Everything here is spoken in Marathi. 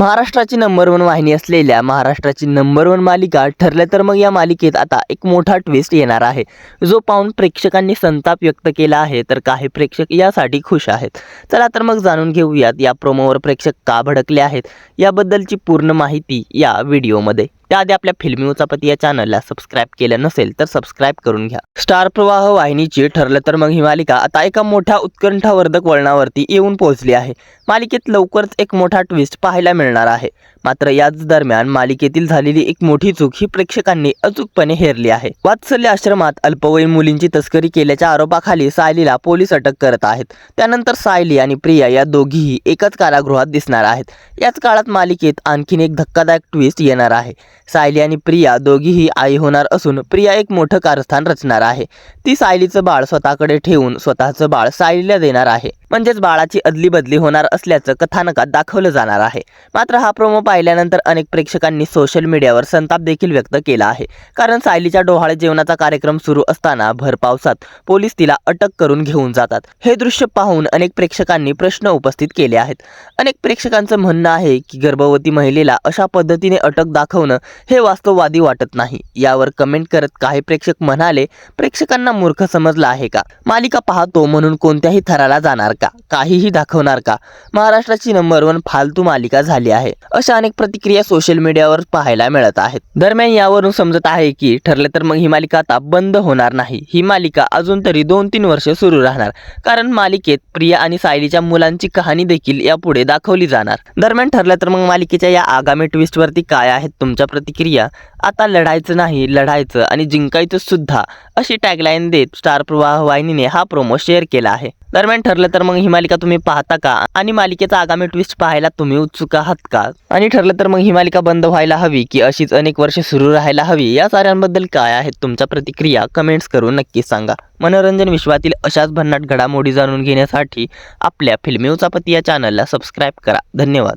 महाराष्ट्राची नंबर 1 वाहिनी असलेल्या महाराष्ट्राची नंबर 1 मालिका ठरलं तर मग या मालिकेत आता एक मोठा ट्विस्ट येणार आहे, जो पाहून प्रेक्षकांनी संताप व्यक्त केला आहे, तर काही प्रेक्षक यासाठी खुश आहेत. चला तर मग जाणून घेऊयात या प्रोमोवर प्रेक्षक का भडकले आहेत याबद्दलची पूर्ण माहिती या व्हिडिओमध्ये. त्याआधी आपल्या फिल्मी उचापती या चॅनलला सबस्क्राईब केलं नसेल तर सबस्क्राईब करून घ्या. स्टार प्रवाह वाहिनीची ठरलं तर मग ही मालिका आता एका मोठ्या उत्कंठावर्धक वळणावरती येऊन पोहोचली आहे. मालिकेत लवकरच एक मोठा ट्विस्ट पाहायला मिळणार आहे. मात्र याच दरम्यान मालिकेतील झालेली एक मोठी चूक ही प्रेक्षकांनी अचूकपणे हेरली आहे. वात्सल्य आश्रमात अल्पवयीन मुलींची तस्करी केल्याच्या आरोपाखाली सायलीला पोलीस अटक करत आहेत. त्यानंतर सायली आणि प्रिया या दोघीही एकाच कारागृहात दिसणार आहेत. याच काळात मालिकेत आणखीन एक धक्कादायक ट्विस्ट येणार आहे. सायली आणि प्रिया दोघीही आई होणार असून प्रिया एक मोठं कारस्थान रचणार आहे. ती सायलीचं बाळ स्वतःकडे ठेवून स्वतःचं बाळ सायलीला देणार आहे. म्हणजेच बाळाची अदली बदली होणार असल्याचं कथानकात दाखवलं जाणार आहे. मात्र हा प्रोमो पाहिल्यानंतर अनेक प्रेक्षकांनी सोशल मीडियावर संताप देखील व्यक्त केला आहे. कारण सायलीच्या डोहाळे जेवणाचा कार्यक्रम सुरू असताना भर पावसात पोलीस तिला अटक करून घेऊन जातात. हे दृश्य पाहून अनेक प्रेक्षकांनी प्रश्न उपस्थित केले आहेत. अनेक प्रेक्षकांचं म्हणणं आहे की गर्भवती महिलेला अशा पद्धतीने अटक दाखवणं हे वास्तववादी वाटत नाही. यावर कमेंट करत काही प्रेक्षक म्हणाले, प्रेक्षकांना मूर्ख समजलं आहे का? मालिका पाहतो म्हणून कोणत्याही थराला जाणार का? काहीही दाखवणार का? महाराष्ट्राची नंबर 1 फालतू मालिका झाली आहे, अशा अनेक प्रतिक्रिया सोशल मीडियावर पाहायला मिळत आहेत. दरम्यान यावरून समजत आहे की ठरलं तर मग ही मालिका आता बंद होणार नाही. ही मालिका अजून तरी 2-3 वर्ष सुरू राहणार, कारण मालिकेत प्रिया आणि सायलीच्या मुलांची कहाणी देखील यापुढे दाखवली जाणार. दरम्यान ठरलं तर मग मालिकेच्या या आगामी ट्विस्टवरती काय आहेत तुमच्या प्रतिक्रिया? आता लढायचं नाही, लढायचं आणि जिंकायचं सुद्धा, अशी टॅगलाईन देत स्टार प्रवाह वाहिनीने हा प्रोमो शेअर केला आहे. दरम्यान ठरलं तर मग ही मालिका तुम्ही पाहता का? आणि मालिकेचा आगामी ट्विस्ट पाहायला तुम्ही उत्सुक आहात का? आणि ठरलं तर मग ही मालिका बंद व्हायला हवी की अशीच अनेक वर्ष सुरू राहायला हवी? या साऱ्यांबद्दल काय आहेत तुमच्या प्रतिक्रिया? कमेंट्स करून नक्की सांगा. मनोरंजन विश्वातील अशाच भन्नाट घडामोडी जाणून घेण्यासाठी आपल्या फिल्मी उचापती या चॅनलला सबस्क्राईब करा. धन्यवाद.